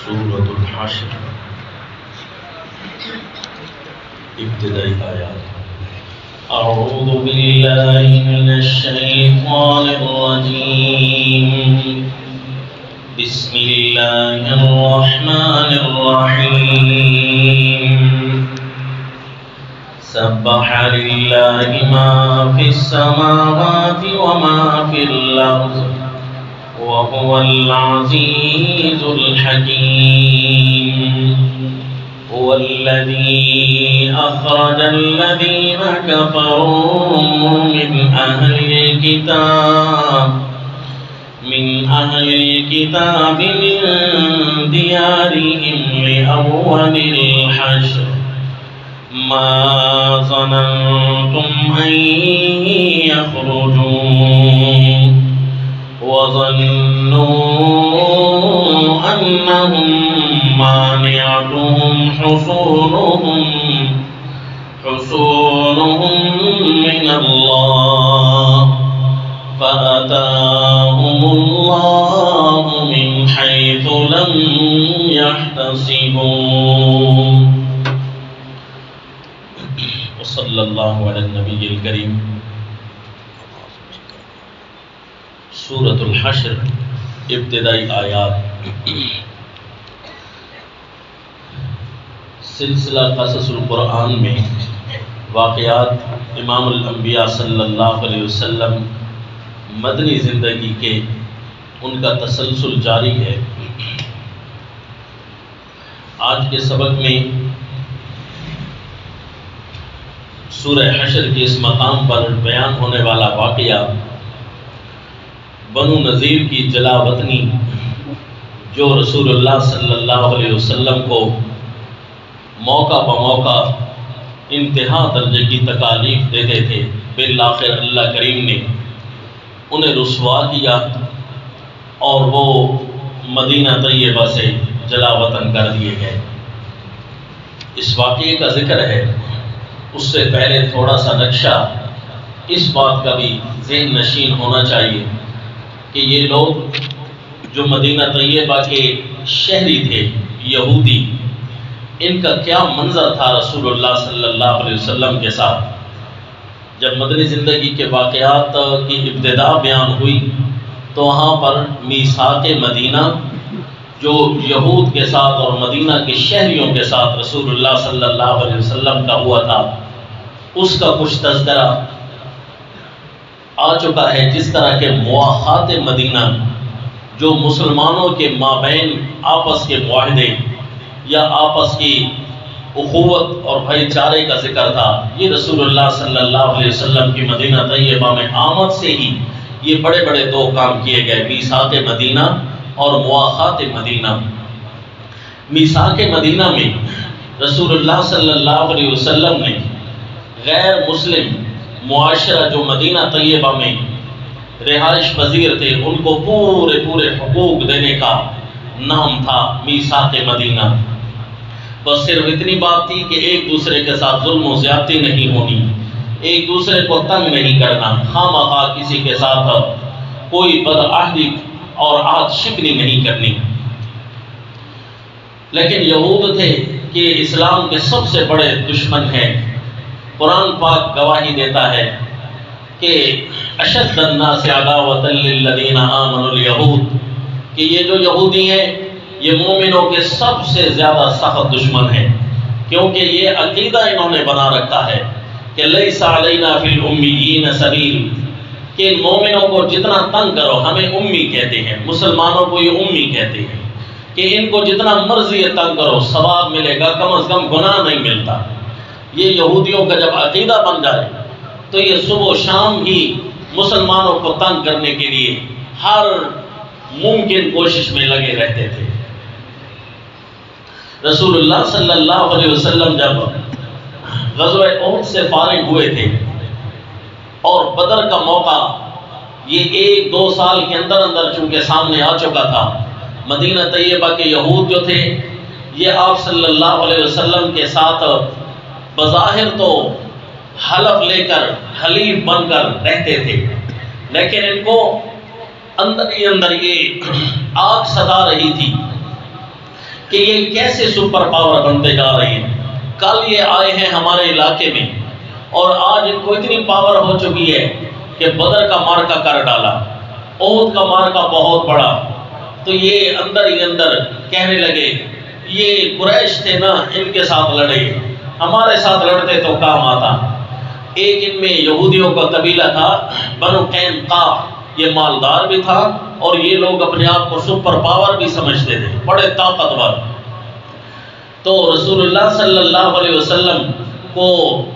سورة الحشر ابتدائی آیات۔ اعوذ باللہ من الشیطان الرجیم، بسم اللہ الرحمن الرحیم۔ سبح للہ ما فی السماوات وما فی الارض وهو العزيز الحكيم۔ هو الذي أخرج الذين كفروا من أهل الكتاب من ديارهم لأول الحشر ما ظننتم أن يخرجوا وظنوا أنهم مانعتهم حصونهم من الله فأتاهم الله من حيث لم يحتسبوا۔ وصلى الله على النبي الكريم۔ سورة الحشر ابتدائی آیات۔ سلسلہ قصص القرآن میں واقعات امام الانبیاء صلی اللہ علیہ وسلم مدنی زندگی کے ان کا تسلسل جاری ہے۔ آج کے سبق میں سورہ حشر کے اس مقام پر بیان ہونے والا واقعہ بنو نذیر کی جلا وطنی، جو رسول اللہ صلی اللہ علیہ وسلم کو موقع بموقع انتہا درجے کی تکالیف دیتے تھے، بالآخر اللہ کریم نے انہیں رسوا کیا اور وہ مدینہ طیبہ سے جلا وطن کر دیے گئے۔ اس واقعے کا ذکر ہے، اس سے پہلے تھوڑا سا نقشہ اس بات کا بھی ذہن نشین ہونا چاہیے کہ یہ لوگ جو مدینہ طیبہ کے شہری تھے، یہودی، ان کا کیا منظر تھا رسول اللہ صلی اللہ علیہ وسلم کے ساتھ۔ جب مدنی زندگی کے واقعات کی ابتدا بیان ہوئی تو وہاں پر میثاق مدینہ جو یہود کے ساتھ اور مدینہ کے شہریوں کے ساتھ رسول اللہ صلی اللہ علیہ وسلم کا ہوا تھا، اس کا کچھ تذکرہ آ چکا ہے۔ جس طرح کے مواخات مدینہ جو مسلمانوں کے مابین آپس کے معاہدے یا آپس کی اخوت اور بھائی چارے کا ذکر تھا، یہ رسول اللہ صلی اللہ علیہ وسلم کی مدینہ طیبہ میں آمد سے ہی یہ بڑے بڑے دو کام کیے گئے، میثاق مدینہ اور مواخات مدینہ۔ میثاق مدینہ میں رسول اللہ صلی اللہ علیہ وسلم نے غیر مسلم معاشرہ جو مدینہ طیبہ میں رہائش پذیر تھے ان کو پورے حقوق دینے کا نام تھا میثاق مدینہ۔ بس صرف اتنی بات تھی کہ ایک دوسرے کے ساتھ ظلم و زیادتی نہیں ہونی، ایک دوسرے کو تنگ نہیں کرنا، خواہ کسی کے ساتھ کوئی بدعہدی اور عہد شکنی نہیں کرنی۔ لیکن یہود تھے کہ اسلام کے سب سے بڑے دشمن ہیں۔ قرآن پاک گواہی دیتا ہے کہ اشد الناس عداوۃ للذین آمنوا الیہود، کہ یہ جو یہودی ہیں یہ مومنوں کے سب سے زیادہ سخت دشمن ہیں، کیونکہ یہ عقیدہ انہوں نے بنا رکھا ہے کہ لیس علینا فی الامیین سبیل، کہ مومنوں کو جتنا تنگ کرو، ہمیں امی کہتے ہیں، مسلمانوں کو یہ امی کہتے ہیں، کہ ان کو جتنا مرضی تنگ کرو ثواب ملے گا، کم از کم گناہ نہیں ملتا۔ یہ یہودیوں کا جب عقیدہ بن جائے تو یہ صبح و شام ہی مسلمانوں کو تنگ کرنے کے لیے ہر ممکن کوشش میں لگے رہتے تھے۔ رسول اللہ صلی اللہ علیہ وسلم جب غزوہ احد سے فارغ ہوئے تھے اور بدر کا موقع یہ 1-2 سال کے اندر چونکہ سامنے آ چکا تھا، مدینہ طیبہ کے یہود جو تھے یہ آپ صلی اللہ علیہ وسلم کے ساتھ بظاہر تو حلف لے کر حلیف بن کر رہتے تھے، لیکن ان کو اندر ہی اندر یہ آگ ستا رہی تھی کہ یہ کیسے سپر پاور بنتے جا رہے ہیں. کل یہ آئے ہیں ہمارے علاقے میں اور آج ان کو اتنی پاور ہو چکی ہے کہ بدر کا مارکا کر ڈالا، احد کا مارکا بہت بڑا. تو یہ اندر ہی اندر کہنے لگے یہ قریش تھے نا، ان کے ساتھ لڑے، ہمارے ساتھ لڑتے تو کام آتا. ایک ان میں یہودیوں کا قبیلہ تھا بنو قینقاع، یہ مالدار بھی تھا اور یہ لوگ اپنے آپ کو سپر پاور بھی سمجھتے تھے، بڑے طاقتور. تو رسول اللہ صلی اللہ علیہ وسلم کو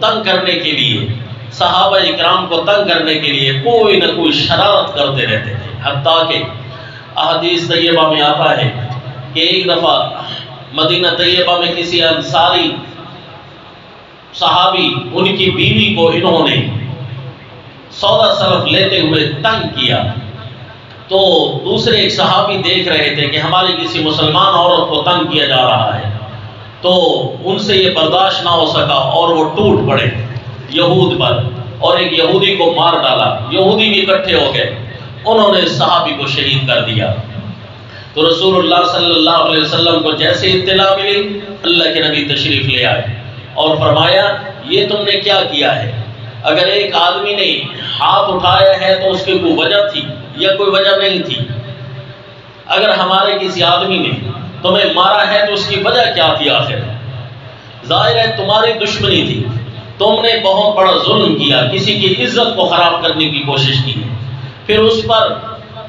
تنگ کرنے کے لیے، صحابہ اکرام کو تنگ کرنے کے لیے کوئی نہ کوئی شرارت کرتے رہتے تھے. حتیٰ کہ احادیث طیبہ میں آتا ہے کہ ایک دفعہ مدینہ طیبہ میں کسی انصاری صحابی، ان کی بیوی کو انہوں نے سودا سلف لیتے ہوئے تنگ کیا. تو دوسرے ایک صحابی دیکھ رہے تھے کہ ہماری کسی مسلمان عورت کو تنگ کیا جا رہا ہے، تو ان سے یہ برداشت نہ ہو سکا اور وہ ٹوٹ پڑے یہود پر اور ایک یہودی کو مار ڈالا. یہودی بھی اکٹھے ہو گئے، انہوں نے اس صحابی کو شہید کر دیا. تو رسول اللہ صلی اللہ علیہ وسلم کو جیسے اطلاع ملی، اللہ کے نبی تشریف لے آئے اور فرمایا یہ تم نے کیا کیا ہے؟ اگر ایک آدمی نے ہاتھ اٹھایا ہے تو اس کی کوئی وجہ تھی یا کوئی وجہ نہیں تھی. اگر ہمارے کسی آدمی نے تمہیں مارا ہے تو اس کی وجہ کیا تھی؟ آخر ظاہر ہے تمہاری دشمنی تھی، تم نے بہت بڑا ظلم کیا، کسی کی عزت کو خراب کرنے کی کوشش کی، پھر اس پر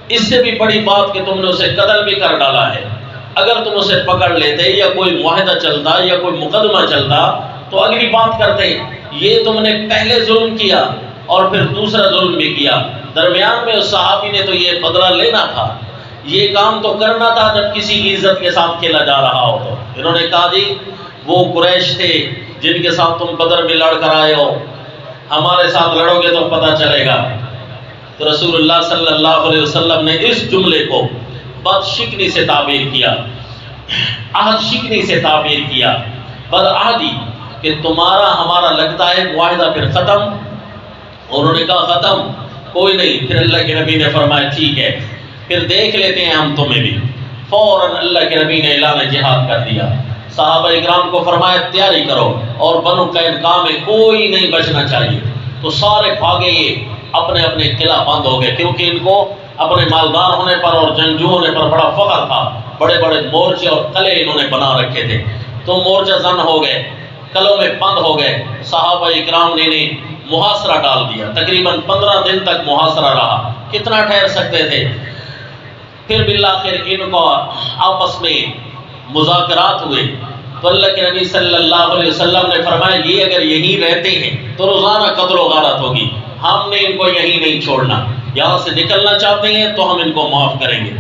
اس سے بھی بڑی بات کہ تم نے اسے قتل بھی کر ڈالا ہے. اگر تم اسے پکڑ لیتے یا کوئی معاہدہ چلتا یا کوئی مقدمہ چلتا تو اگلی بات کرتے. یہ تم نے پہلے ظلم کیا اور پھر دوسرا ظلم بھی کیا. درمیان میں اس صحابی نے تو یہ بدلہ لینا تھا، یہ کام تو کرنا تھا جب کسی کی عزت کے ساتھ کھیلا جا رہا ہو. تو انہوں نے کہا جی وہ قریش تھے جن کے ساتھ تم بدر میں لڑ کر آئے ہو، ہمارے ساتھ لڑو گے تو پتہ چلے گا. تو رسول اللہ صلی اللہ علیہ وسلم نے اس جملے کو بد شکنی سے تعبیر کیا، عہد شکنی سے تعبیر کیا، بد عہدی، کہ تمہارا ہمارا لگتا ہے معاہدہ پھر ختم. انہوں نے کہا ختم کوئی نہیں. پھر اللہ کے نبی نے فرمایا ٹھیک ہے پھر دیکھ لیتے ہیں ہم تمہیں بھی. فوراً اللہ کے نبی نے اعلان جہاد کر دیا. صحابہ اکرام کو فرمایا تیاری کرو اور بنو قینقاع میں کوئی نہیں بچنا چاہیے. تو سارے بھاگے، یہ اپنے اپنے قلعہ بند ہو گئے کیونکہ ان کو اپنے مالدار ہونے پر اور جنگجو ہونے پر بڑا فخر تھا. بڑے بڑے مورچے اور قلعے انہوں نے بنا رکھے تھے. تو مورچہ زن ہو گئے، قلعوں میں بند ہو گئے. صحابہ اکرام نے محاصرہ ڈال دیا. تقریباً 15 دن تک محاصرہ رہا. کتنا ٹھہر سکتے تھے؟ پھر بالآخر ان کو آپس میں مذاکرات ہوئے. تو اللہ کے نبی صلی اللہ علیہ وسلم نے فرمایا یہ اگر یہیں رہتے ہیں تو روزانہ قتل و غارت ہوگی، ہم نے ان کو یہیں نہیں چھوڑنا. یہاں سے نکلنا چاہتے ہیں تو ہم ان کو معاف کریں گے.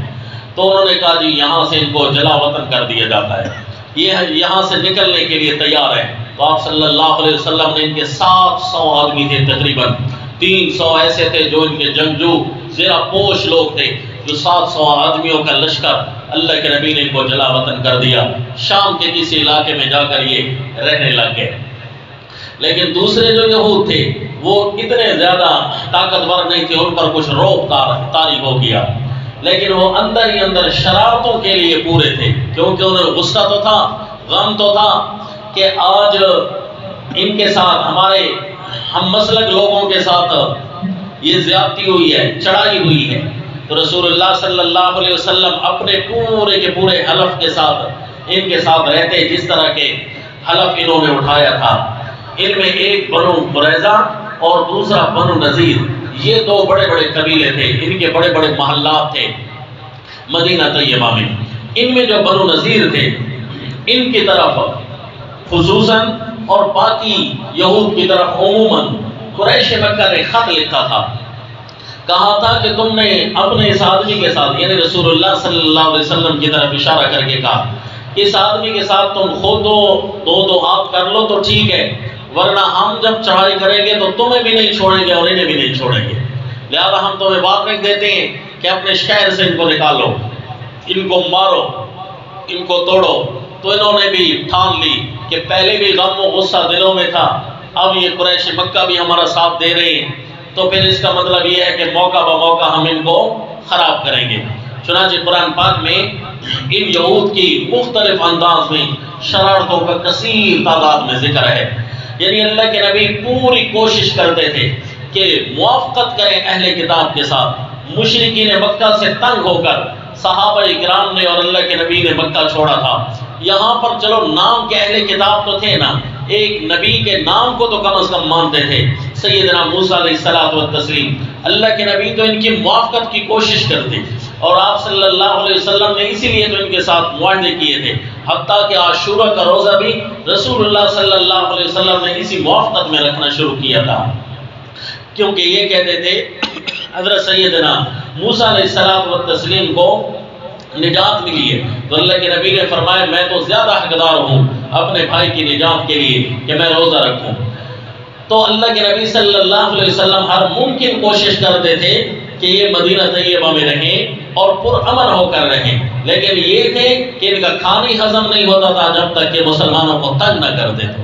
تو انہوں نے کہا جی یہاں سے ان کو جلا وطن کر دیا جاتا ہے، یہ یہاں سے نکلنے کے لیے تیار ہے. تو آپ صلی اللہ علیہ وسلم نے ان کے 700 آدمی تھے، تقریباً 300 ایسے تھے جو ان کے جنگجو زیرہ پوش لوگ تھے، جو 700 آدمیوں کا لشکر. اللہ کے نبی نے ان کو جلا وطن کر دیا. شام کے کسی علاقے میں جا کر یہ رہنے لگ گئے. لیکن دوسرے جو یہود تھے وہ اتنے زیادہ طاقتور نہیں تھے، ان پر کچھ روب طاری ہو گیا، لیکن وہ اندر ہی اندر شرارتوں کے لیے پورے تھے، کیونکہ انہیں غصہ تو تھا، غم تو تھا کہ آج ان کے ساتھ، ہمارے ہم مسلک لوگوں کے ساتھ یہ زیادتی ہوئی ہے، چڑھائی ہوئی ہے. تو رسول اللہ صلی اللہ علیہ وسلم اپنے پورے کے پورے حلف کے ساتھ ان کے ساتھ رہتے، جس طرح کے حلف انہوں نے اٹھایا تھا. ان میں ایک بنو قریظہ اور دوسرا بنو نذیر، یہ دو بڑے بڑے قبیلے تھے، ان کے بڑے بڑے محلات تھے مدینہ طیبہ میں. ان میں جو بنو نذیر تھے ان کی طرف خصوصاً اور باقی یہود کی طرف عموماً قریش مکہ نے خط لکھا تھا، کہا تھا کہ تم نے اپنے اس آدمی کے ساتھ، یعنی رسول اللہ صلی اللہ علیہ وسلم کی طرف اشارہ کر کے کہا اس آدمی کے ساتھ تم خود دو ہاتھ کر لو تو ٹھیک ہے، ورنہ ہم جب چڑھائی کریں گے تو تمہیں بھی نہیں چھوڑیں گے اور انہیں بھی نہیں چھوڑیں گے. لہذا ہم تمہیں وارننگ دیتے ہیں کہ اپنے شہر سے ان کو نکالو، ان کو مارو، ان کو توڑو. تو انہوں نے بھی ٹھان لی کہ پہلے بھی غم و غصہ دلوں میں تھا، اب یہ قریش مکہ بھی ہمارا ساتھ دے رہے ہیں، تو پھر اس کا مطلب یہ ہے کہ موقع بہ موقع ہم ان کو خراب کریں گے. چنانچہ قرآن پاک میں ان یہود کی مختلف انداز میں شرارتوں کا کثیر تعداد میں ذکر ہے۔ یعنی اللہ کے نبی پوری کوشش کرتے تھے کہ موافقت کریں اہل کتاب کے ساتھ۔ مشرکین مکہ سے تنگ ہو کر صحابہ کرام نے اور اللہ کے نبی نے مکہ چھوڑا تھا۔ یہاں پر چلو نام کے اہل کتاب تو تھے نا، ایک نبی کے نام کو تو کم از کم مانتے تھے، سیدنا موسیٰ علیہ الصلوۃ والتسلیم۔ اللہ کے نبی تو ان کی موافقت کی کوشش کرتے اور آپ صلی اللہ علیہ وسلم نے اسی لیے تو ان کے ساتھ معاہدے کیے تھے، حتیٰ کہ عاشورہ کا روزہ بھی رسول اللہ صلی اللہ علیہ وسلم نے اسی موافقت میں رکھنا شروع کیا تھا، کیونکہ یہ کہتے تھے حضرت سیدنا موسیٰ علیہ الصلوۃ والتسلیم کو نجات ملی ہے، تو اللہ کے نبی نے فرمایا میں تو زیادہ حقدار ہوں اپنے بھائی کی نجات کے لیے کہ میں روزہ رکھوں۔ تو اللہ کے نبی صلی اللہ علیہ وسلم ہر ممکن کوشش کرتے تھے کہ یہ مدینہ طیبہ میں رہیں اور پرامن ہو کر رہیں، لیکن یہ تھے کہ ان کا کھانا ہضم نہیں ہوتا تھا جب تک کہ مسلمانوں کو تنگ نہ کر دیتے۔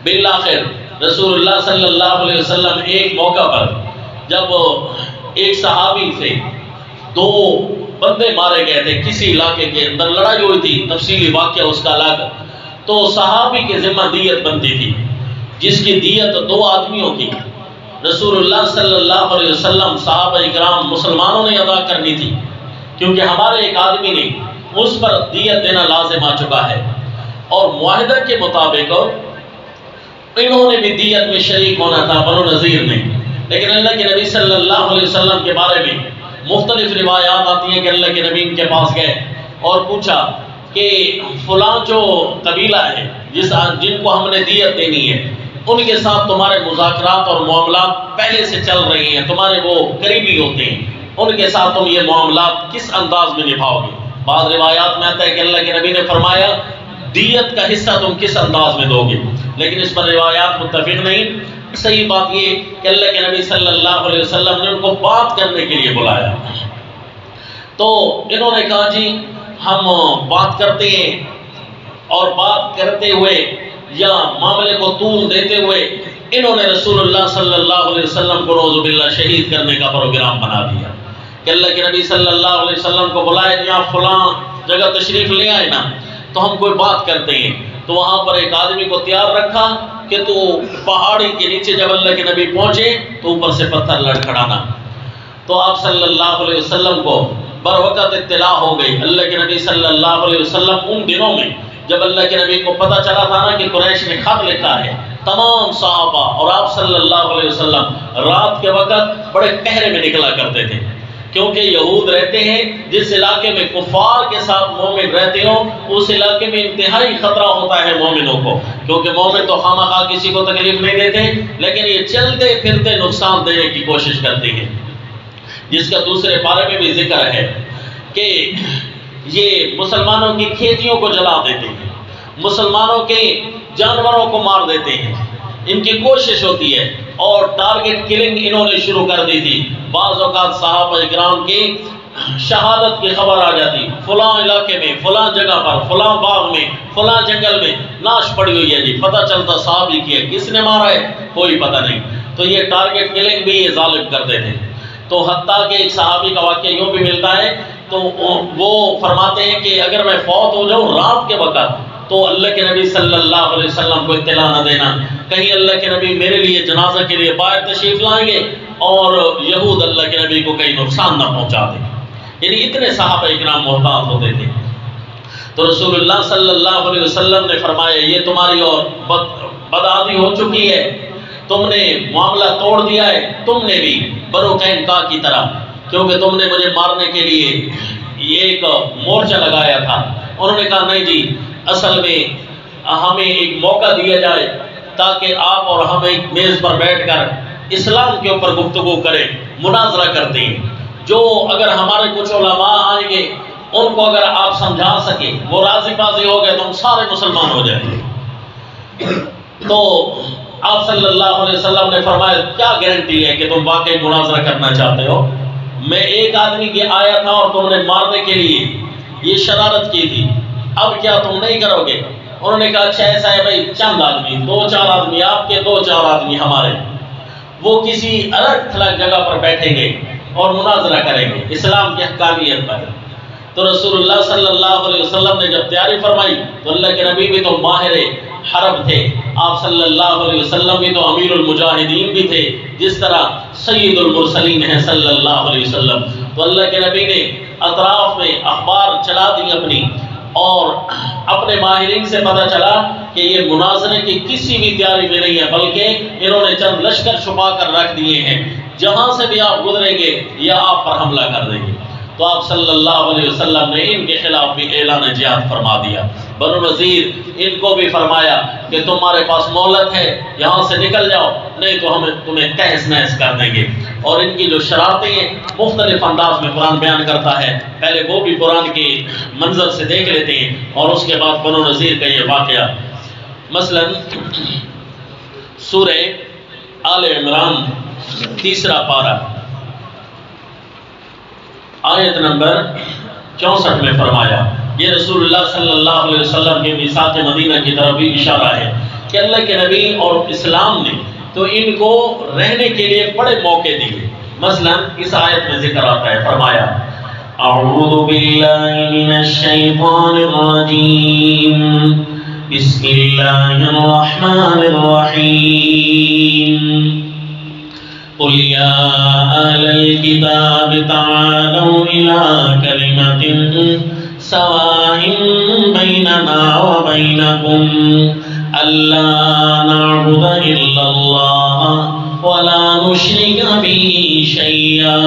بالآخر رسول اللہ صلی اللہ علیہ وسلم ایک موقع پر جب ایک صحابی سے 2 بندے مارے گئے تھے، کسی علاقے کے اندر لڑائی ہوئی تھی، تفصیلی واقعہ اس کا الگ، تو صحابی کے ذمہ دیت بنتی تھی جس کی دیت 2 آدمیوں کی رسول اللہ صلی اللہ علیہ وسلم صحابہ اکرام مسلمانوں نے ادا کرنی تھی، کیونکہ ہمارے ایک آدمی نے اس پر دیت دینا لازم آ چکا ہے، اور معاہدہ کے مطابق انہوں نے بھی دیت میں شریک ہونا تھا بنو نذیر نے۔ لیکن اللہ کے نبی صلی اللہ علیہ وسلم کے بارے میں مختلف روایات آتی ہیں کہ اللہ کے نبی ان کے پاس گئے اور پوچھا کہ فلاں جو قبیلہ ہے جن کو ہم نے دیت دینی ہے، ان کے ساتھ تمہارے مذاکرات اور معاملات پہلے سے چل رہی ہیں، تمہارے وہ قریبی ہوتے ہیں، ان کے ساتھ تم یہ معاملات کس انداز میں نبھاؤ گے؟ بعض روایات میں آتا ہے کہ اللہ کے نبی نے فرمایا دیت کا حصہ تم کس انداز میں دو گے، لیکن اس پر روایات متفق نہیں۔ صحیح بات یہ کہ اللہ کے نبی صلی اللہ علیہ وسلم نے ان کو بات کرنے کے لیے بلایا، تو انہوں نے کہا جی ہم بات کرتے ہیں، اور بات کرتے ہوئے یا معاملے کو طول دیتے ہوئے انہوں نے رسول اللہ صلی اللہ علیہ وسلم کو نعوذ باللہ شہید کرنے کا پروگرام بنا دیا کہ اللہ کے نبی صلی اللہ علیہ وسلم کو بلائے کہ آپ فلاں جگہ تشریف لے آئے نا، تو ہم کوئی بات کرتے ہیں۔ تو وہاں پر ایک آدمی کو تیار رکھا کہ تو پہاڑی کے نیچے جب اللہ کے نبی پہنچے تو اوپر سے پتھر لڑکھڑانا۔ تو آپ صلی اللہ علیہ وسلم کو بر وقت اطلاع ہو گئی۔ اللہ کے نبی صلی اللہ علیہ وسلم ان دنوں میں جب اللہ کے نبی کو پتہ چلا تھا نا کہ قریش نے خط لکھا ہے، تمام صحابہ اور آپ صلی اللہ علیہ وسلم رات کے وقت بڑے پہرے میں نکلا کرتے تھے، کیونکہ یہود رہتے ہیں جس علاقے میں کفار کے ساتھ مومن رہتے ہوں اس علاقے میں انتہائی خطرہ ہوتا ہے مومنوں کو، کیونکہ مومن تو خواہ کسی کو تکلیف نہیں دیتے، لیکن یہ چلتے پھرتے نقصان دینے کی کوشش کرتے ہیں، جس کا دوسرے پارے میں بھی ذکر ہے کہ یہ مسلمانوں کی کھیتیوں کو جلا دیتے ہیں، مسلمانوں کے جانوروں کو مار دیتے ہیں، ان کی کوشش ہوتی ہے، اور ٹارگٹ کلنگ انہوں نے شروع کر دی تھی۔ بعض اوقات صحابہ اکرام کی شہادت کی خبر آ جاتی، فلاں علاقے میں، فلاں جگہ پر، فلاں باغ میں، فلاں جنگل میں لاش پڑی ہوئی ہے جی، پتہ چلتا صحابی کی ہے، کس نے مارا ہے کوئی پتہ نہیں۔ تو یہ ٹارگٹ کلنگ بھی یہ ظالم کرتے تھے۔ تو حتیٰ کہ ایک صحابی کا واقعہ یوں بھی ملتا ہے، تو وہ فرماتے ہیں کہ اگر میں فوت ہو جاؤں رات کے وقت تو اللہ کے نبی صلی اللہ علیہ وسلم کو اطلاع نہ دینا، کہیں اللہ کے نبی میرے لیے جنازہ کے لیے باہر تشریف لائیں گے اور یہود اللہ کے نبی کو کہیں نقصان نہ پہنچا دیں۔ یعنی اتنے صحابہ اکرام محتاط ہوتے تھے۔ تو رسول اللہ صلی اللہ علیہ وسلم نے فرمایا یہ تمہاری اور بدعادی ہو چکی ہے، تم نے معاملہ توڑ دیا ہے، تم نے بھی بنو قینقاع کی طرح، کیونکہ تم نے مجھے مارنے کے لیے یہ ایک مورچہ لگایا تھا۔ انہوں نے کہا نہیں جی، اصل میں ہمیں ایک موقع دیا جائے تاکہ آپ اور ہم ایک میز پر بیٹھ کر اسلام کے اوپر گفتگو کریں، مناظرہ کرتے ہیں، جو اگر ہمارے کچھ علماء آئیں گے ان کو اگر آپ سمجھا سکیں، وہ راضی بازی ہو گئے تو ہم سارے مسلمان ہو جائیں گے۔ تو آپ صلی اللہ علیہ وسلم نے فرمایا کیا گارنٹی ہے کہ تم واقعی مناظرہ کرنا چاہتے ہو؟ میں ایک آدمی کے آیا تھا اور تم نے مارنے کے لیے یہ شرارت کی تھی، اب کیا تم نہیں کرو گے؟ انہوں نے کہا اچھا ایسا ہے بھائی، چند آدمی، 2-4 آدمی آپ کے، 2-4 آدمی ہمارے، وہ کسی الگ تھلگ جگہ پر بیٹھیں گے اور مناظرہ کریں گے اسلام کی حقانیت پر۔ تو رسول اللہ صلی اللہ علیہ وسلم نے جب تیاری فرمائی تو اللہ کے نبی بھی تو ماہر حرب تھے، آپ صلی اللہ علیہ وسلم بھی تو امیر المجاہدین بھی تھے، جس طرح سید المرسلین ہیں صلی اللہ علیہ وسلم۔ تو اللہ کے نبی نے اطراف میں اخبار چلا دی اپنی، اور اپنے ماہرین سے پتہ چلا کہ یہ مناظرے کی کسی بھی تیاری میں نہیں ہے، بلکہ انہوں نے چند لشکر چھپا کر رکھ دیے ہیں، جہاں سے بھی آپ گزریں گے یا آپ پر حملہ کر دیں گے۔ تو آپ صلی اللہ علیہ وسلم نے ان کے خلاف بھی اعلان جہاد فرما دیا۔ بنو نذیر ان کو بھی فرمایا کہ تمہارے پاس مہلت ہے، یہاں سے نکل جاؤ، نہیں تو ہم تمہیں تہس نہس کر دیں گے۔ اور ان کی جو شرارتیں ہیں مختلف انداز میں قرآن بیان کرتا ہے، پہلے وہ بھی قرآن کے منظر سے دیکھ لیتے ہیں اور اس کے بعد بنو نذیر کا یہ واقعہ۔ مثلا سورہ آل عمران 3 پارہ آیت نمبر 64 میں فرمایا، یہ رسول اللہ صلی اللہ علیہ وسلم کے میثاق مدینہ کی طرف بھی اشارہ ہے کہ اللہ کے نبی اور اسلام نے تو ان کو رہنے کے لیے بڑے موقع دیے۔ مثلا اس آیت میں ذکر آتا ہے، فرمایا اعوذ باللہ من الشیطان الرجیم بسم اللہ الرحمن الرحیم قل یا اہل الکتاب تعالوا الی کلمۃ سواء بیننا وبینکم الا نعبد الا اللہ ولا نشرک به شیئا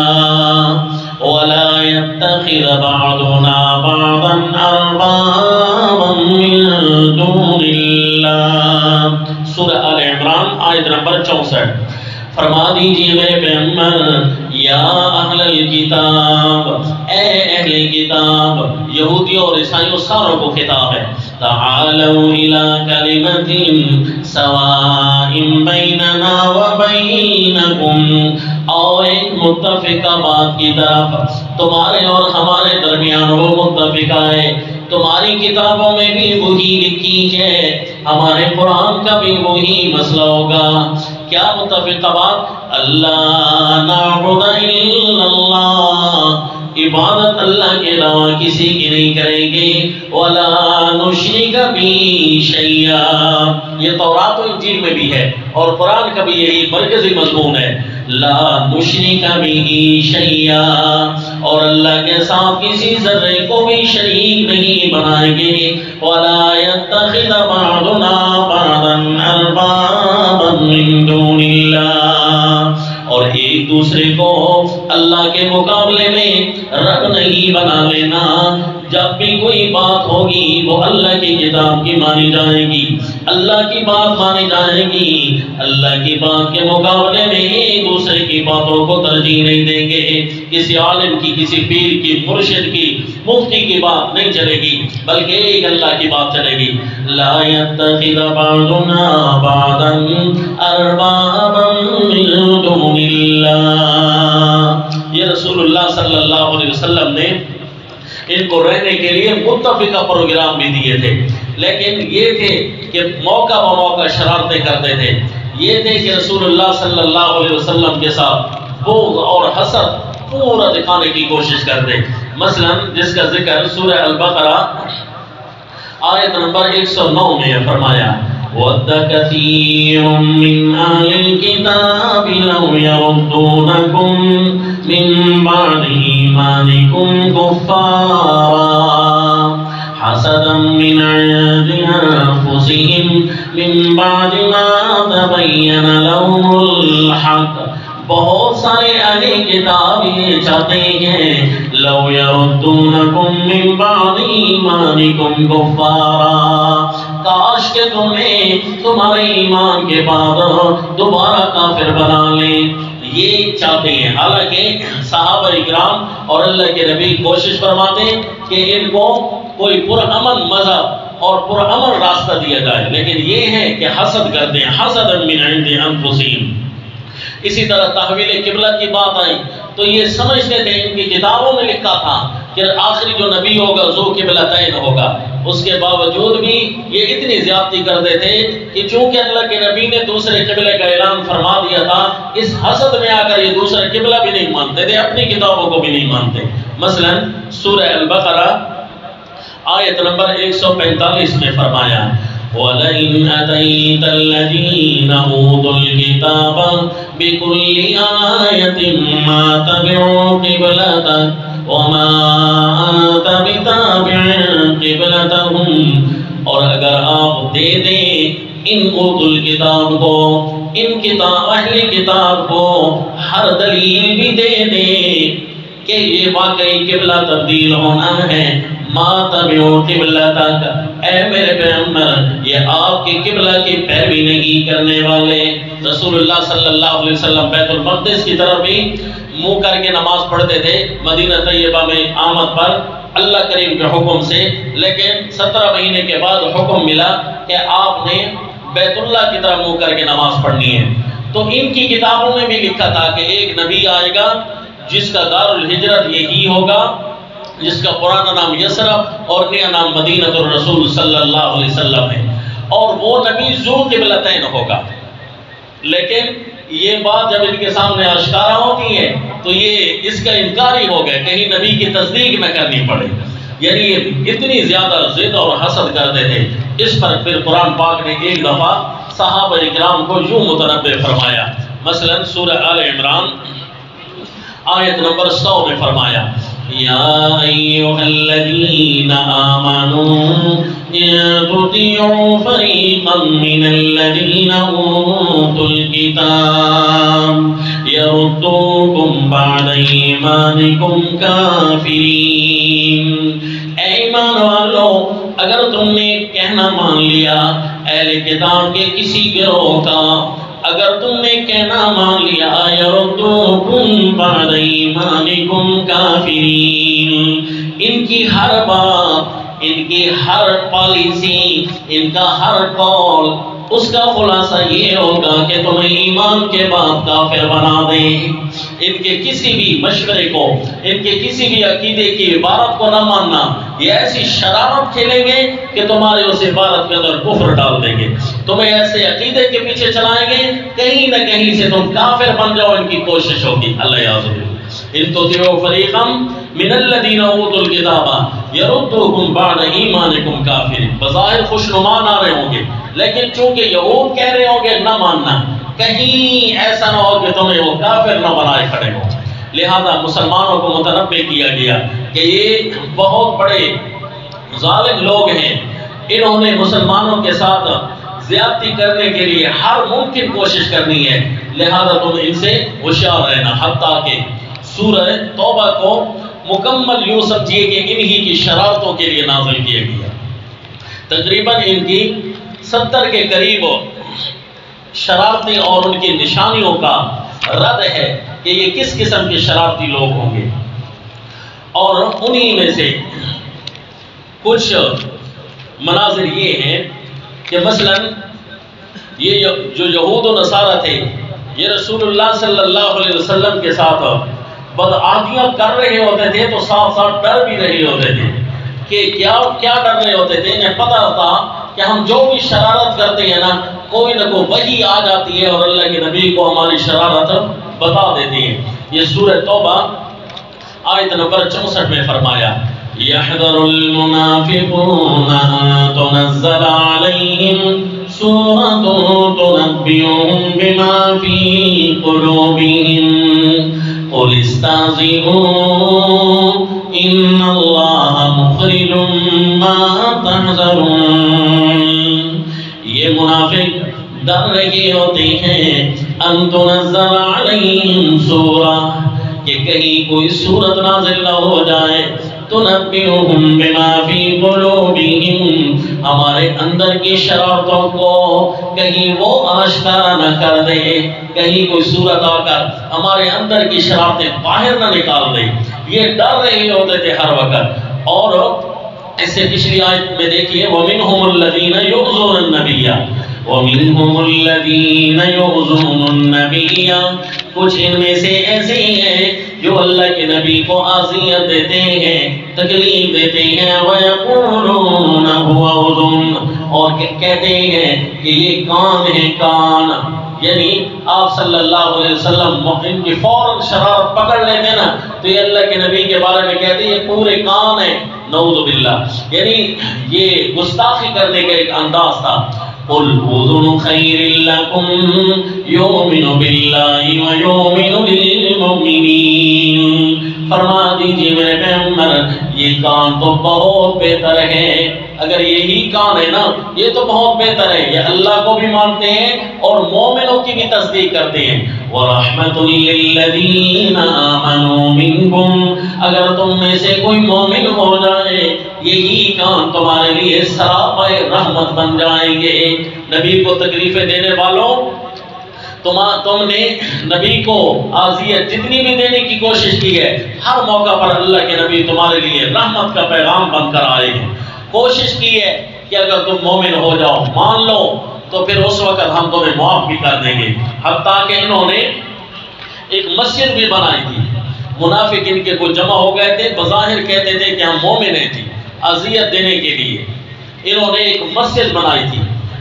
ولا يتخذ بعضنا بعضا اربابا من دون اللہ۔ سورہ آل عمران آیت نمبر 64۔ فرما دیجئے میرے پیغمبر، یا اہل الکتاب، اے اہل کتاب، یہودیوں اور عیسائیوں ساروں کو خطاب ہے، تعالوا الی کلمۃ سواء بیننا وبینکم، اور ایک متفقہ بات کی طرف تمہارے اور ہمارے درمیان وہ متفقہ ہے، تمہاری کتابوں میں بھی وہی لکھی ہے، ہمارے قرآن کا بھی وہی مسئلہ ہوگا۔ کیا متفقہ بات؟ اللہ نعبد الا اللہ، عبادت اللہ کے علاوہ کسی کی نہیں کریں گے، ولا نشرک به شیئا، یہ تورات و انجیل میں بھی ہے اور قرآن کا بھی یہی مرکزی مضمون ہے، لا نشرک به شیئا، اور اللہ کے ساتھ کسی ذرے کو بھی شریک نہیں بنائیں گے، ولا يتخذ بعضنا بعضا اربابا من دون اللہ، اور ایک دوسرے کو اللہ کے مقابلے میں رب نہیں بنا لینا۔ جب بھی کوئی بات ہوگی وہ اللہ کی کتاب کی مانی جائے گی، اللہ کی بات مانی جائے گی، اللہ کی بات کے مقابلے میں ایک دوسرے کی باتوں کو ترجیح نہیں دیں گے، کسی عالم کی، کسی پیر کی، مرشد کی، مفتی کی بات نہیں چلے گی، بلکہ ایک اللہ کی بات چلے گی۔ لا يتخذ بعضنا بعضا اربابا من دون اللہ، یہ رسول اللہ صلی اللہ علیہ وسلم نے ان کو رہنے کے لیے متفقہ پروگرام بھی دیے تھے، لیکن یہ تھے کہ موقع بموقع شرارتیں کرتے تھے، یہ تھے کہ رسول اللہ صلی اللہ علیہ وسلم کے ساتھ بغض اور حسد پورا دکھانے کی کوشش کرتے۔ مثلا جس کا ذکر سورہ البقرہ آیت نمبر 109 میں فرمایا، وَدَّ كَثِيرٌ مِّنْ أَهْلِ الْكِتَابِ لَوْ يَرُدُّونَكُمْ مِنْ بَعْدِ إِيمَانِكُمْ كُفَّارًا حَسَدًا مِّنْ عِندِ أَنفُسِهِمْ مِنْ بَعْدِ مَا تَبَيَّنَ لَهُمُ الْحَقُّ۔ بہت سارے اہل کتاب یہ چاہتے ہیں، لو یردونکم من بعد ایمانکم کفارا، کاش کہ تمہیں تمہارے ایمان کے بعد دوبارہ کافر بنا لیں، یہ چاہتے ہیں۔ حالانکہ صحابہ اکرام اور اللہ کے نبی کوشش فرماتے ہیں کہ ان کو کوئی پرامن مذہب اور پرامن راستہ دیا جائے، لیکن یہ ہے کہ حسد کرتے ہیں، حسد من عند انفسہم۔ اسی طرح تحویل قبلہ کی بات آئی تو یہ سمجھتے تھے، ان کی کتابوں میں لکھا تھا کہ آخری جو نبی ہوگا ذو قبلتین ہوگا، اس کے باوجود بھی یہ اتنی زیادتی کرتے تھے کہ چونکہ اللہ کے نبی نے دوسرے قبلے کا اعلان فرما دیا تھا، اس حسد میں آ کر یہ دوسرے قبلہ بھی نہیں مانتے تھے، اپنی کتابوں کو بھی نہیں مانتے۔ مثلا سورہ البقرہ آیت نمبر 145 میں فرمایا وَلَئِنْ أَتَيْتَ الَّذِينَ أُوتُوا الْكِتَابَ بِكُلِّ آيَةٍ مَا تَبِعُوا قِبْلَتَكَ وَمَا أَنْتَ بِتَابِعٍ قِبْلَتَهُمْ، اور اگر آپ دے دیں ان اوتوا الکتاب کو، ان کتاب اہل کتاب کو ہر دلیل بھی دے دیں کہ یہ واقعی قبلہ تبدیل ہونا ہے، ما تبعوا قبلتک، اے میرے پیغمبر یہ آپ کی قبلہ کی پیروی نہیں کرنے والے۔ رسول اللہ صلی اللہ علیہ وسلم بیت المقدس کی طرف بھی منہ کر کے نماز پڑھتے تھے مدینہ طیبہ میں آمد پر اللہ کریم کے حکم سے، لیکن 17 مہینے کے بعد حکم ملا کہ آپ نے بیت اللہ کی طرف منہ کر کے نماز پڑھنی ہے۔ تو ان کی کتابوں میں بھی لکھا تھا کہ ایک نبی آئے گا جس کا دار الہجرت یہی ہوگا، جس کا پرانا نام یثرب اور نیا نام مدینہ الرسول صلی اللہ علیہ وسلم ہے، اور وہ نبی ذو قبلتین ہوگا۔ لیکن یہ بات جب ان کے سامنے آشکارا ہوتی ہے تو یہ اس کا انکار ہی ہو گیا، کہیں نبی کی تصدیق میں کرنی پڑے، یعنی یہ اتنی زیادہ ضد اور حسد کرتے تھے۔ اس پر پھر قرآن پاک نے ایک دفعہ صحابہ اکرام کو یوں متنبہ فرمایا، مثلا سورہ آل عمران آیت نمبر 100 میں فرمایا یا ایھا الذین آمنوا ان تطیعوا فریقا من الذین اوتوا الکتاب یردوکم بعد ایمانکم کافرین۔ اے ایمان والو، اگر تم نے کہنا مان لیا اہل کتاب کے کسی گروہ کا، اگر تم نے کہنا مان لیا یردوکم بعد ایمانکم کافرین، ان کی ہر بات، ان کی ہر پالیسی، ان کا ہر قول، اس کا خلاصہ یہ ہوگا کہ تمہیں ایمان کے بعد کافر بنا دیں۔ ان کے کسی بھی مشورے کو، ان کے کسی بھی عقیدے کی عبارت کو نہ ماننا، یہ ایسی شرارت کھیلیں گے کہ تمہارے اس عبارت کے اندر کفر ڈال دیں گے، تمہیں ایسے عقیدے کے پیچھے چلائیں گے کہیں نہ کہیں سے تم کافر بن جاؤ، ان کی کوشش ہوگی۔ اللہ یعوذ باللہ۔ ان تطیعوا فریقا من الذین اوتوا الکتاب یردوکم بعد ایمانکم کافرین، بظاہر خوشنما نہ رہے ہوں گے، لیکن چونکہ یہود کہہ رہے ہوں گے نہ ماننا، کہیں ایسا نہ ہو کہ تمہیں وہ کافر نہ بنائے کھڑے ہو۔ لہذا مسلمانوں کو متنبہ کیا گیا کہ یہ بہت بڑے ظالم لوگ ہیں، انہوں نے مسلمانوں کے ساتھ زیادتی کرنے کے لیے ہر ممکن کوشش کرنی ہے، لہذا تم ان سے ہوشیار رہنا۔ حتیٰ کہ سورہ توبہ کو مکمل یوں سمجھیے کہ انہی کی شرارتوں کے لیے نازل کیا گیا۔ تقریباً ان کی 70 کے قریب شرارتیں اور ان کی نشانیوں کا رد ہے کہ یہ کس قسم کے شرارتی لوگ ہوں گے، اور انہی میں سے کچھ مناظر یہ ہیں کہ مثلا یہ جو یہود و نصارہ تھے، یہ رسول اللہ صلی اللہ علیہ وسلم کے ساتھ بدعاتیاں کر رہے ہوتے تھے تو ساتھ ساتھ ڈر بھی رہے ہوتے تھے کہ کیا ڈر رہے ہوتے تھے، انہیں پتہ تھا کہ ہم جو بھی شرارت کرتے ہیں نا، کوئی نہ کوئی وحی آ جاتی ہے اور اللہ کے نبی کو ہماری شرارت بتا دیتی ہے۔ یہ سورہ توبہ آیت نمبر 64 میں فرمایا يَحْذَرُ الْمُنَافِقُونَ أَن تُنَزَّلَ عَلَيْهِمْ سُورَةٌ تُنَبِّئُهُم بِمَا فِي قُلُوبِهِمْ قُلِ اسْتَهْزِئُوا إِنَّ اللَّهَ مُخْرِجٌ مَا تَحْذَرُونَ۔ یہ منافق ڈر رہے ہوتے ہیں ان تنزل علیہم سورہ، کہ کہیں کوئی سورت نازل نہ ہو جائے، تنبئہم بما فی قلوبہم، ہمارے اندر کی شرارتوں کو کہیں وہ آشکارا نہ کر دے، کہیں کوئی سورت آ کر ہمارے اندر کی شرارتیں باہر نہ نکال دے۔ یہ ڈر رہے ہوتے تھے ہر وقت۔ اور اس سے پچھلی آیت میں دیکھیے وَمِنْهُمُ الَّذِينَ يُؤْذُونَ النَّبِيَّ وَمِنْهُمُ الَّذِينَ يُؤْذُونَ النَّبِيَّ، کچھ ان میں سے ایسے ہیں جو اللہ کے نبی کو اذیت دیتے ہیں، تکلیف دیتے ہیں، وَيَقُولُونَ هُوَ أُذُنٌ، اور کہتے ہیں کہ یہ کان ہے کان، یعنی آپ صلی اللہ علیہ وسلم ان کی فوراً شرارت پکڑ لیتے نا تو یہ اللہ کے نبی کے بارے میں کہتے ہیں یہ پورے کان ہے، نعوذ باللہ، یعنی یہ گستاخی کرنے کا ایک انداز تھا۔ قُلْ أُذُنُ خَيْرٍ لَكُمْ يُؤْمِنُ بِاللَّهِ وَيُؤْمِنُ لِلْمُؤْمِنِينَ، فرما دیجئے میرے پیغمبر یہ کان تو بہت بہتر ہے، اگر یہی کان ہے نا یہ تو بہت بہتر ہے، یہ اللہ کو بھی مانتے ہیں اور مومنوں کی بھی تصدیق کرتے ہیں۔ وَرَحْمَةٌ لِّلَّذِينَ آمَنُوا مِنكُمْ، اگر تم میں سے کوئی مومن ہو جائے یہی کان تمہارے لیے سراپائے رحمت بن جائیں گے۔ نبی کو تکلیفیں دینے والوں، تم نے نبی کو اذیت جتنی بھی دینے کی کوشش کی ہے، ہر موقع پر اللہ کے نبی تمہارے لیے رحمت کا پیغام بن کر آئے ہیں۔ کوشش کی ہے کہ اگر تم مومن ہو جاؤ، مان لو، تو پھر اس وقت ہم تمہیں معاف بھی کر دیں گے۔ حتیٰ کہ انہوں نے ایک مسجد بھی بنائی تھی، منافق ان کے کچھ جمع ہو گئے تھے، بظاہر کہتے تھے کہ ہم مومن ہیں جی، اذیت دینے کے لیے انہوں نے ایک مسجد بنائی تھی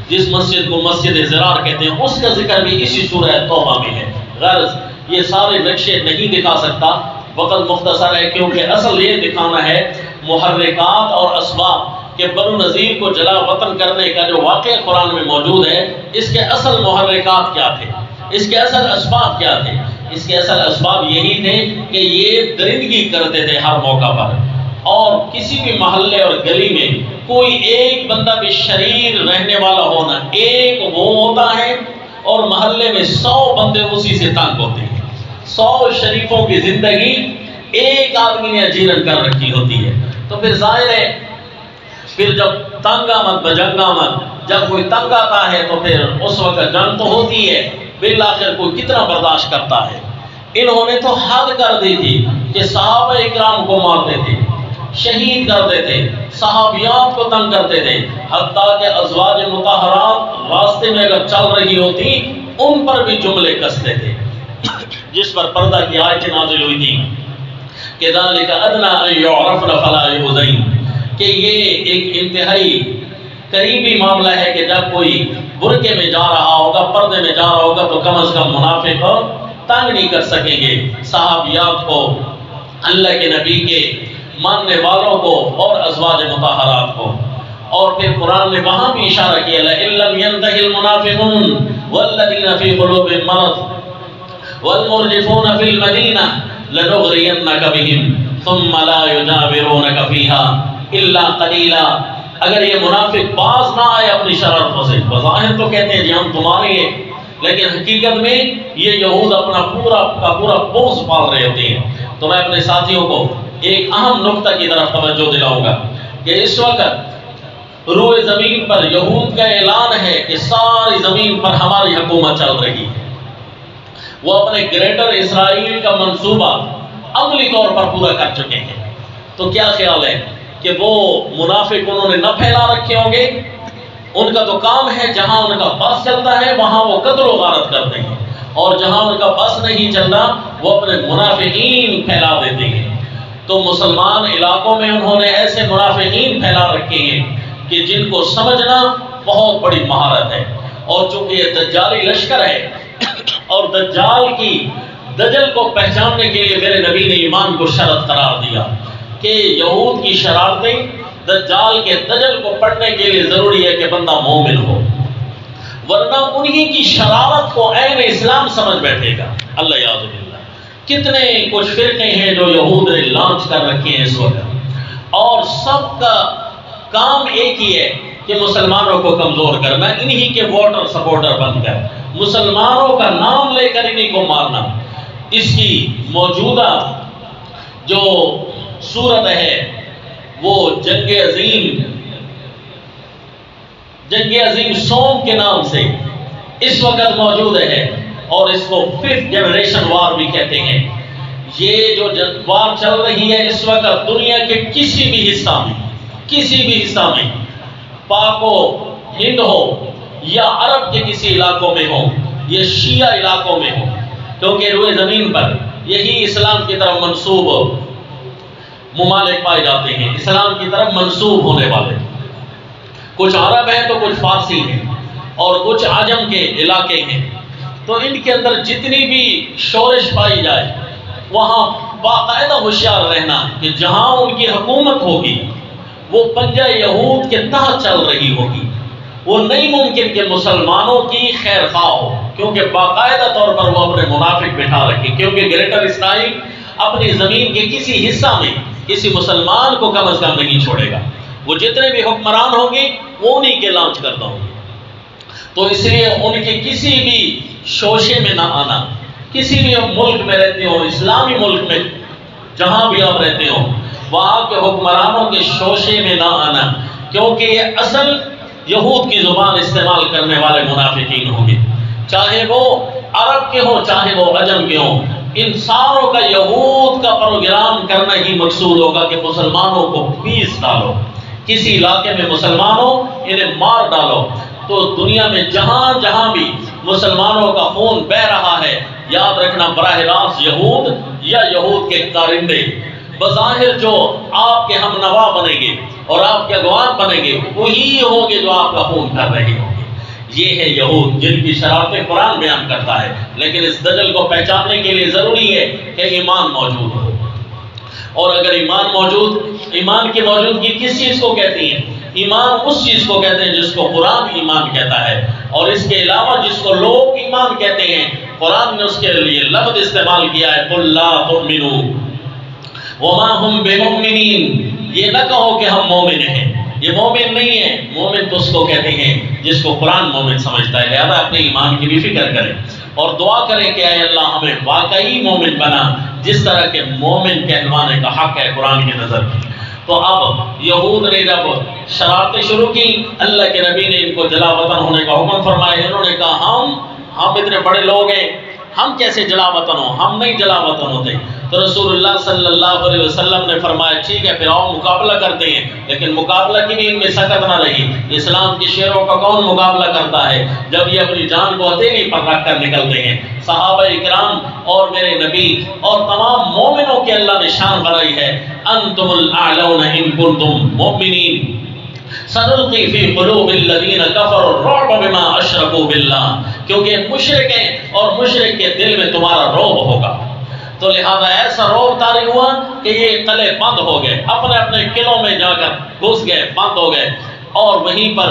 جس مسجد کو مسجد زرار کہتے ہیں، اس کا ذکر بھی اسی سورہ توبہ میں ہے۔ غرض یہ سارے نقشے نہیں دکھا سکتا، وقت مختصر ہے، کیونکہ اصل یہ دکھانا ہے محرکات اور اسباب کہ بنو نذیر کو جلا وطن کرنے کا جو واقعہ قرآن میں موجود ہے، اس کے اصل محرکات کیا تھے، اس کے اصل اسباب کیا تھے۔ اس کے اصل اسباب یہی تھے کہ یہ درندگی کرتے تھے ہر موقع پر، اور کسی بھی محلے اور گلی میں کوئی ایک بندہ بھی شریر رہنے والا ہونا، ایک وہ ہوتا ہے اور محلے میں 100 بندے اسی سے تنگ ہوتے ہیں۔ 100 شریفوں کی زندگی ایک آدمی نے اجیرن کر رکھی ہوتی ہے، تو پھر ظاہر ہے پھر جب تنگ آمد بجنگ آمد، جب کوئی تنگ آتا ہے تو پھر اس وقت جنگ تو ہوتی ہے، بالآخر کوئی کتنا برداشت کرتا ہے۔ انہوں نے تو حد کر دی تھی کہ صحابہ اکرام کو مارتے تھے، شہید کرتے تھے، صحابیات کو تنگ کرتے تھے، حتیٰ کہ ازواج مطہرات راستے میں اگر چل رہی ہوتی ان پر بھی جملے کستے تھے، جس پر پردہ کی آیت نازل ہوئی تھی کہ ذَلِكَ أَدْنَىٰ أَن يُعْرَفْنَ فَلَا يُؤْذَيْنَ، کہ یہ ایک انتہائی قریبی معاملہ ہے کہ جب کوئی برقعے میں جا رہا ہوگا، پردے میں جا رہا ہوگا، تو کم از کم منافق تنگ نہیں کر سکیں گے صحابیات کو، اللہ کے نبی کے ماننے والوں کو اور ازواج مطہرات کو۔ اور پھر قرآن نے وہاں بھی اشارہ کیا لَإِن لَّمْ يَنْتَهِ الْمُنَافِقُونَ وَالَّذِينَ فِي قُلُوبِهِم مَّرَضٌ وَالْمُرْجِفُونَ فِي الْمَدِينَةِ لَنُغْرِيَنَّكَ بِهِمْ ثُمَّ لَا يُجَاوِرُونَكَ فِيهَا إِلَّا قَلِيلًا، اگر یہ منافق باز نہ آئے اپنی شرارتوں سے، بظاہر تو کہتے ہیں جی ہم تمہارے ہیں، لیکن حقیقت میں یہ یہود اپنا پورا کا پورا بوجھ پال رہے ہوتے ہیں۔ تو میں اپنے ساتھیوں کو ایک اہم نقطہ کی طرف توجہ دلاؤں گا کہ اس وقت روئے زمین پر یہود کا اعلان ہے کہ ساری زمین پر ہماری حکومت چل رہی ہے۔ وہ اپنے گریٹر اسرائیل کا منصوبہ عملی طور پر پورا کر چکے ہیں۔ تو کیا خیال ہے کہ وہ منافق انہوں نے نہ پھیلا رکھے ہوں گے؟ ان کا تو کام ہے جہاں ان کا بس چلتا ہے وہاں وہ قتل و غارت کرتے ہیں، اور جہاں ان کا بس نہیں چلتا وہ اپنے منافقین پھیلا دیتے ہیں۔ تو مسلمان علاقوں میں انہوں نے ایسے منافقین پھیلا رکھے ہیں کہ جن کو سمجھنا بہت بڑی مہارت ہے، اور چونکہ یہ دجالی لشکر ہے اور دجل کو پہچاننے کے لیے میرے نبی نے ایمان کو شرط قرار دیا کہ یہود کی شرارتیں دجال کے دجل کو پڑھنے کے لیے ضروری ہے کہ بندہ مومن ہو، ورنہ انہی کی شرارت کو عین اسلام سمجھ بیٹھے گا۔ اللہ یاد باللہ، کتنے کچھ فرقے ہیں جو یہود نے لانچ کر رکھے ہیں اس وقت، اور سب کا کام ایک ہی ہے کہ مسلمانوں کو کمزور کرنا، انہی کے ووٹر سپورٹر بن کر مسلمانوں کا نام لے کر انہی کو مارنا۔ اس کی موجودہ جو صورت ہے وہ جنگ عظیم سوم کے نام سے اس وقت موجود ہے، اور اس کو 5th جنریشن وار بھی کہتے ہیں۔ یہ جو وار چل رہی ہے اس وقت دنیا کے کسی بھی حصہ میں پاک و ہند ہو یا عرب کے کسی علاقوں میں ہو یا شیعہ علاقوں میں ہو، کیونکہ روئے زمین پر یہی اسلام کی طرف منسوب ممالک پائے جاتے ہیں، اسلام کی طرف منسوب ہونے والے، کچھ عرب ہیں تو کچھ فارسی ہیں اور کچھ عجم کے علاقے ہیں۔ تو ان کے اندر جتنی بھی شورش پائی جائے وہاں باقاعدہ ہوشیار رہنا کہ جہاں ان کی حکومت ہوگی وہ پنجہ یہود کے تحت چل رہی ہوگی، وہ نہیں ممکن کہ مسلمانوں کی خیر خواہ ہو، کیونکہ باقاعدہ طور پر وہ اپنے منافق بٹھا رکھے، کیونکہ گریٹر اسرائیل اپنی زمین کے کسی حصہ میں کسی مسلمان کو کم از کم نہیں چھوڑے گا، وہ جتنے بھی حکمران ہوں گے وہ انہی کے لانچ کردہ ہوں گے۔ تو اس لیے ان کے کسی بھی شوشے میں نہ آنا، کسی بھی ملک میں رہتے ہو، اسلامی ملک میں جہاں بھی آپ رہتے ہو، وہاں کے حکمرانوں کے شوشے میں نہ آنا، کیونکہ یہ اصل یہود کی زبان استعمال کرنے والے منافقین ہوں گے، چاہے وہ عرب کے ہوں چاہے وہ عجم کے ہوں۔ ان ساروں کا یہود کا پروگرام کرنا ہی مقصود ہوگا کہ مسلمانوں کو پیس ڈالو، کسی علاقے میں مسلمانوں انہیں مار ڈالو۔ تو دنیا میں جہاں جہاں بھی مسلمانوں کا خون بہ رہا ہے، یاد رکھنا براہ راست یہود یا یہود کے کارندے بظاہر جو آپ کے ہم نوا بنیں گے اور آپ کے اگوان بنیں گے وہی ہوں گے جو آپ کا خون کر رہے ہوں گے۔ یہ ہے یہود جن کی شرارتیں قرآن بیان کرتا ہے، لیکن اس دجل کو پہچاننے کے لیے ضروری ہے کہ ایمان موجود ہو، اور اگر ایمان کی موجودگی کس چیز کو کہتی ہے؟ ایمان اس چیز کو کہتے ہیں جس کو قرآن ایمان کہتا ہے، اور اس کے علاوہ جس کو لوگ ایمان کہتے ہیں قرآن نے اس کے لیے لفظ استعمال کیا ہے قُلْ لَا تُؤْمِنُوا وَمَا هُمْ بِمُؤْمِنِينَ، یہ نہ کہو کہ ہم مومن ہیں، یہ مومن نہیں ہے۔ مومن تو اس کو کہتے ہیں جس کو قرآن مومن سمجھتا ہے، لہذا اپنے ایمان کی بھی فکر کریں اور دعا کریں کہ اے اللہ ہمیں واقعی مومن بنا جس طرح کے مومن کہلوانے کا حق ہے قرآن کی نظر میں۔ تو اب یہود نے جب شرارتیں شروع کی، اللہ کے نبی نے ان کو جلا وطن ہونے کا حکم فرمایا۔ انہوں نے کہا ہم اتنے بڑے لوگ ہیں، ہم کیسے جلا وطن ہوں؟ ہم نہیں جلا وطن ہوتے۔ تو رسول اللہ صلی اللہ علیہ وسلم نے فرمایا ٹھیک ہے پھر آؤ مقابلہ کرتے ہیں، لیکن مقابلہ کی بھی ان میں سکت نہ رہی۔ اسلام کے شیروں کا کون مقابلہ کرتا ہے جب یہ اپنی جان کو ہتھیلی پر رکھ کر نکلتے ہیں؟ صحابہ اکرام اور میرے نبی اور تمام مومنوں کے اللہ نے شان بڑھائی ہے، انتم الاعلون ان کنتم مؤمنین سنلقی فی قلوب الذین کفروا الرعب بما اشرکوا باللہ، کیونکہ مشرک ہیں اور مشرک کے دل میں تمہارا رعب ہوگا۔ تو لہذا ایسا رعب طاری ہوا کہ یہ قلعے بند ہو گئے، اپنے اپنے قلعوں میں جا کر گھس گئے، بند ہو گئے، اور وہیں پر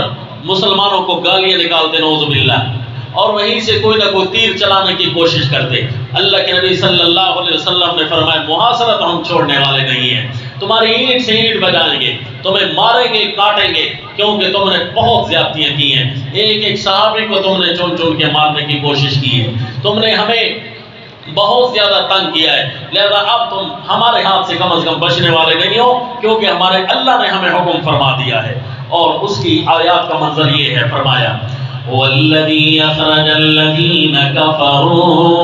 مسلمانوں کو گالیاں نکالتے نعوذ باللہ، اور وہیں سے کوئی نہ کوئی تیر چلانے کی کوشش کرتے۔ اللہ کے نبی صلی اللہ علیہ وسلم نے فرمایا محاصرہ تو ہم چھوڑنے والے نہیں ہیں، تمہاری اینٹ سے اینٹ بجائیں گے، تمہیں ماریں گے کاٹیں گے، کیونکہ تم نے بہت زیادتیاں کی ہیں، ایک ایک صحابی کو تم نے چن چن کے مارنے کی کوشش کی ہے، تم نے ہمیں بہت زیادہ تنگ کیا ہے، لہذا اب تم ہمارے ہاتھ سے کم از کم بچنے والے نہیں ہو، کیونکہ ہمارے اللہ نے ہمیں حکم فرما دیا ہے۔ اور اس کی آیات کا منظر یہ ہے، فرمایا وَالَّذِي أَخْرَجَ الَّذِينَ كَفَرُوا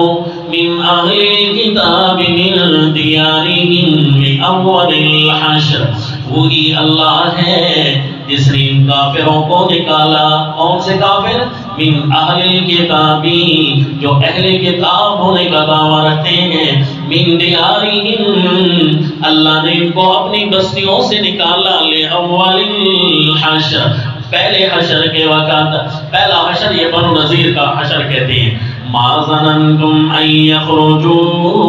مِنْ أَهْلِ الْكِتَابِ مِنْ دِيَارِهِمْ لِأَوَّلِ الْحَشْرِ، وہی اللہ ہے جس نے ان کافروں کو نکالا۔ کون سے کافر؟ من اہل الکتابی، جو اہل کتاب ہونے کا دعویٰ رکھتے ہیں، من دیارہم، اللہ نے ان کو اپنی بستیوں سے نکالا، لأول الحشر، پہلے حشر کے وقت۔ پہلا حشر یہ بنو نذیر کا حشر کہتے ہیں۔ ما ظننتم ان يخرجوا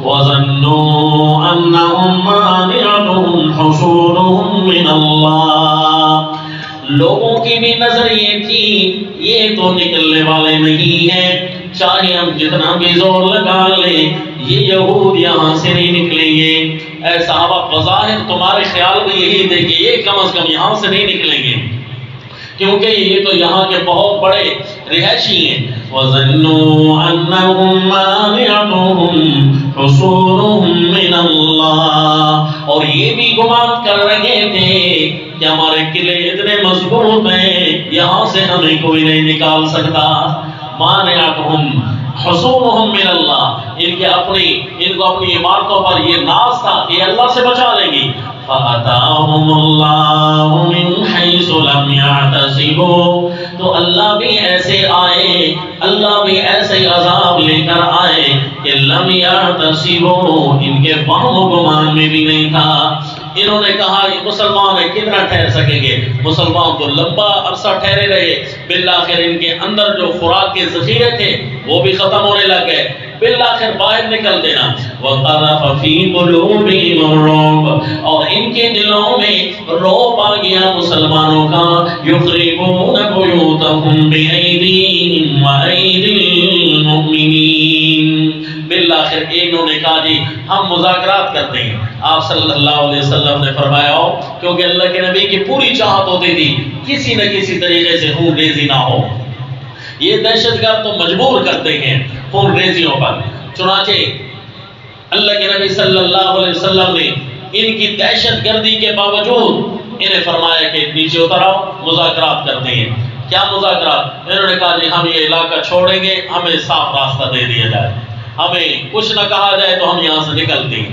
وظنوا انهم مانعتهم حصولهم من اللہ، لوگوں کی بھی نظر یہ تھی یہ تو نکلنے والے نہیں ہیں، چاہے ہم جتنا بھی زور لگا لیں یہ یہود یہاں سے نہیں نکلیں گے۔ اے صحابہ بظاہر تمہارے خیال میں یہی تھے کہ یہ کم از کم یہاں سے نہیں نکلیں گے، کیونکہ یہ تو یہاں کے بہت بڑے رہائشی ہیں۔ وَظَنُّوا أَنَّهُمْ مَانِعَتُهُمْ حُصُولُهُمْ مِنَ اللَّهِ، اور یہ بھی گمان کر رہے تھے کہ ہمارے قلعے اتنے مضبوط ہیں یہاں سے ہمیں کوئی نہیں نکال سکتا۔ مَانِعَتُهُمْ حُصُولُهُمْ مِنَ اللَّهِ، ان کو اپنی عمارتوں پر یہ ناز تھا کہ اللہ سے بچا لیں گی۔ فَأَتَاهُمُ اللَّهُ مِنْ حَيْثُ لَمْ يَعْتَسِبُوا، تو اللہ بھی ایسے آئے، اللہ بھی ایسے عذاب لے کر آئے کہ لَمْ يَعْتَسِبُوا، ان کے فہم و گمان میں بھی نہیں تھا۔ انہوں نے کہا یہ مسلمان ہے کتنا ٹھہر سکیں گے؟ مسلمان تو لمبا عرصہ ٹھہرے رہے، بالآخر ان کے اندر جو خوراک کے ذخیرے تھے وہ بھی ختم ہونے لگ گئے، بالآخر باہر نکل دینا۔ وَقَذَفَ فِي قُلُوبِهِمُ الرُّعْبَ، اور ان کے دلوں میں رعب آ گیا مسلمانوں کا، يُخْرِبُونَ بُيُوتَهُمْ بِأَيْدِيهِمْ وَأَيْدِي الْمُؤْمِنِينَ۔ بالآخر انہوں نے کہا جی ہم مذاکرات کرتے ہیں۔ آپ صلی اللہ علیہ وسلم نے فرمایا ہو، کیونکہ اللہ کے نبی کی پوری چاہت ہوتی تھی کسی نہ کسی طریقے سے خون ریزی نہ ہو۔ یہ دہشت گرد تو مجبور کرتے ہیں خون ریزیوں پر، چنانچہ اللہ کے نبی صلی اللہ علیہ وسلم نے ان کی دہشت گردی کے باوجود انہیں فرمایا کہ نیچے اتر آؤ، مذاکرات کرتے ہیں۔ کیا مذاکرات؟ انہوں نے کہا جی ہم یہ علاقہ چھوڑیں گے، ہمیں صاف راستہ دے دیا جائے، ہمیں کچھ نہ کہا جائے تو ہم یہاں سے نکلتے ہیں۔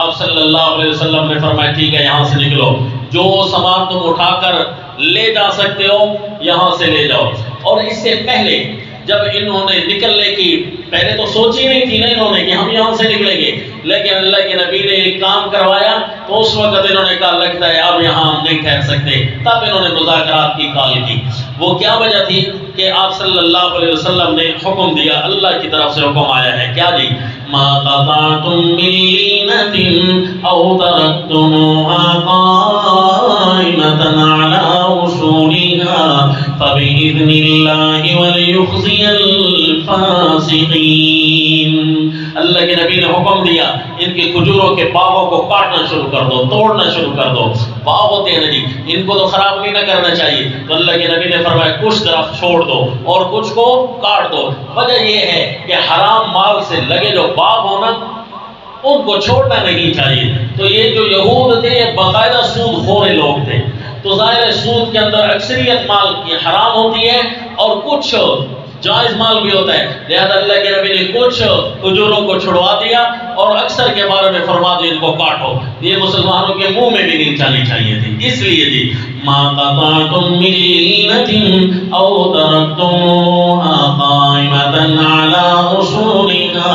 آپ صلی اللہ علیہ وسلم نے فرمایا ٹھیک ہے یہاں سے نکلو، جو سامان تم اٹھا کر لے جا سکتے ہو یہاں سے لے جاؤ۔ اور اس سے پہلے جب انہوں نے نکلنے کی پہلے تو سوچی نہیں تھی نا انہوں نے کہ ہم یہاں سے نکلیں گے، لیکن اللہ کے نبی نے ایک کام کروایا تو اس وقت انہوں نے کہا لگتا ہے اب یہاں ہم نہیں ٹھہر سکتے، تب انہوں نے مذاکرات کی کال کی۔ وہ کیا وجہ تھی کہ آپ صلی اللہ علیہ وسلم نے حکم دیا، اللہ کی طرف سے حکم آیا ہے کیا جی؟ ما قطعتم من لینۃ او ترکتموها قائمۃ علی اصولها فبإذن اللہ ولیخزی الفاسقین۔ اللہ کے نبی نے حکم دیا ان کے کھجوروں کے باغوں کو کاٹنا شروع کر دو، توڑنا شروع کر دو۔ باغ ہوتے ہیں نا جی، ان کو تو خراب نہیں نہ کرنا چاہیے، تو اللہ کے نبی نے فرمایا کچھ درخت چھوڑ دو اور کچھ کو کاٹ دو۔ وجہ یہ ہے کہ حرام مال سے لگے جو باغ ہونا ان کو چھوڑنا نہیں چاہیے۔ تو یہ جو یہود تھے یہ باقاعدہ سود خور لوگ تھے، تو ظاہر سود کے اندر اکثریت مال کی حرام ہوتی ہے اور کچھ جائز مال بھی ہوتا ہے، لہذا اللہ کے نبی نے کچھ کھجوروں کو چھڑوا دیا اور اکثر کے بارے میں فرما دیا ان کو کاٹو۔ یہ مسلمانوں کے منہ میں بھی نہیں چلنی چاہیے تھی، اس لیے جی ما قطعتم من لینۃ او ترکتموها قائمۃ علی اصولها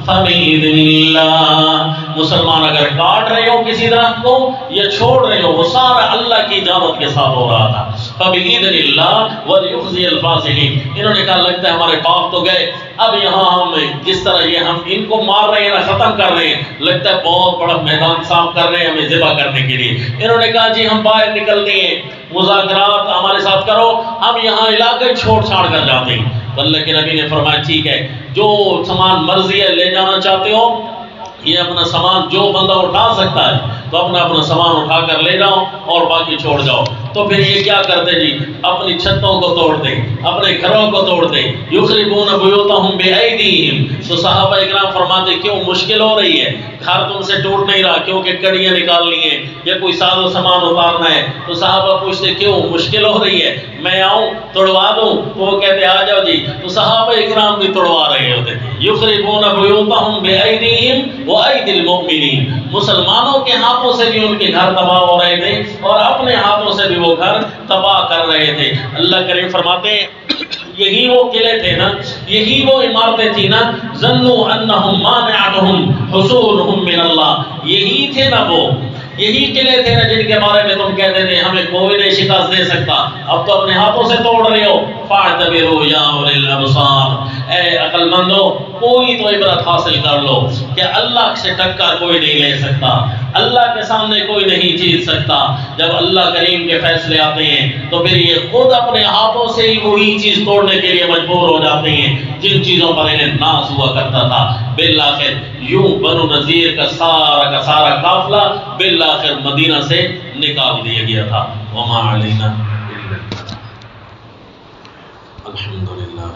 فبإذن اللہ۔ مسلمان اگر کاٹ رہے ہو کسی درخت کو یا چھوڑ رہے ہو وہ سارا اللہ کی اجازت کے ساتھ ہو رہا تھا۔ فبإذن اللہ ولیخزی الفاسقین۔ انہوں نے کہا لگتا ہے ہمارے باغ تو گئے، اب یہاں ہم جس طرح یہ ہم ان کو مار رہے ہیں نا، ختم کر رہے ہیں، لگتا ہے بہت بڑا میدان صاف کر رہے ہیں ہمیں ذبح کرنے کے لیے۔ انہوں نے کہا جی ہم باہر نکلتے ہیں، مذاکرات ہمارے ساتھ کرو، ہم یہاں علاقے چھوڑ چھاڑ کر جاتے ہیں۔ تو اللہ کے نبی نے فرمایا ٹھیک ہے، جو سامان مرضی ہے لے جانا چاہتے ہو، یہ اپنا سامان جو بندہ اٹھا سکتا ہے تو اپنا سامان اٹھا کر لے جاؤ اور باقی چھوڑ جاؤ۔ تو پھر یہ کیا کرتے جی اپنی چھتوں کو توڑتے، اپنے گھروں کو توڑتے، یخربون بیوتہم بایدیہم۔ تو صحابہ اکرام فرماتے کیوں مشکل ہو رہی ہے، گھر تم سے ٹوٹ نہیں رہا کیونکہ کڑیاں نکالنی ہیں یا کوئی ساز و سامان اتارنا ہے۔ تو صحابہ پوچھتے کیوں مشکل ہو رہی ہے، میں آؤں توڑوا دوں؟ تو وہ کہتے آ جاؤ جی۔ تو صحابہ اکرام بھی توڑوا رہے ہوتے تھے۔ یخربون بیوتہم بایدیہم وایدی المؤمنین۔ مسلمانوں کے ہاتھوں سے بھی ان کے گھر تباہ ہو رہے تھے اور اپنے ہاتھوں سے بھی وہ گھر تباہ کر رہے تھے۔ اللہ کریم فرماتے ہیں یہی وہ قلعے تھے نا، یہی وہ عمارتیں تھی نا، ظنوا انہم مانعتہم حصولہم من اللہ، یہی تھے نا وہ، یہی قلعے تھے نا جن کے بارے میں تم کہتے تھے ہمیں کوئی نہیں شکست دے سکتا، اب تو اپنے ہاتھوں سے توڑ رہے ہو۔ فاعتبروا یا اولی الابصار، اے عقل مندو کوئی تو عبرت حاصل کر لو کہ اللہ سے ٹکر کوئی نہیں لے سکتا، اللہ کے سامنے کوئی نہیں جیت سکتا۔ جب اللہ کریم کے فیصلے آتے ہیں تو پھر یہ خود اپنے ہاتھوں سے ہی وہی چیز توڑنے کے لیے مجبور ہو جاتے ہیں جن چیزوں پر انہیں ناز ہوا کرتا تھا۔ بالآخر یوں بنو نذیر کا سارا قافلہ بالآخر مدینہ سے نکال دیا گیا تھا۔ وما علینا الحمدللہ۔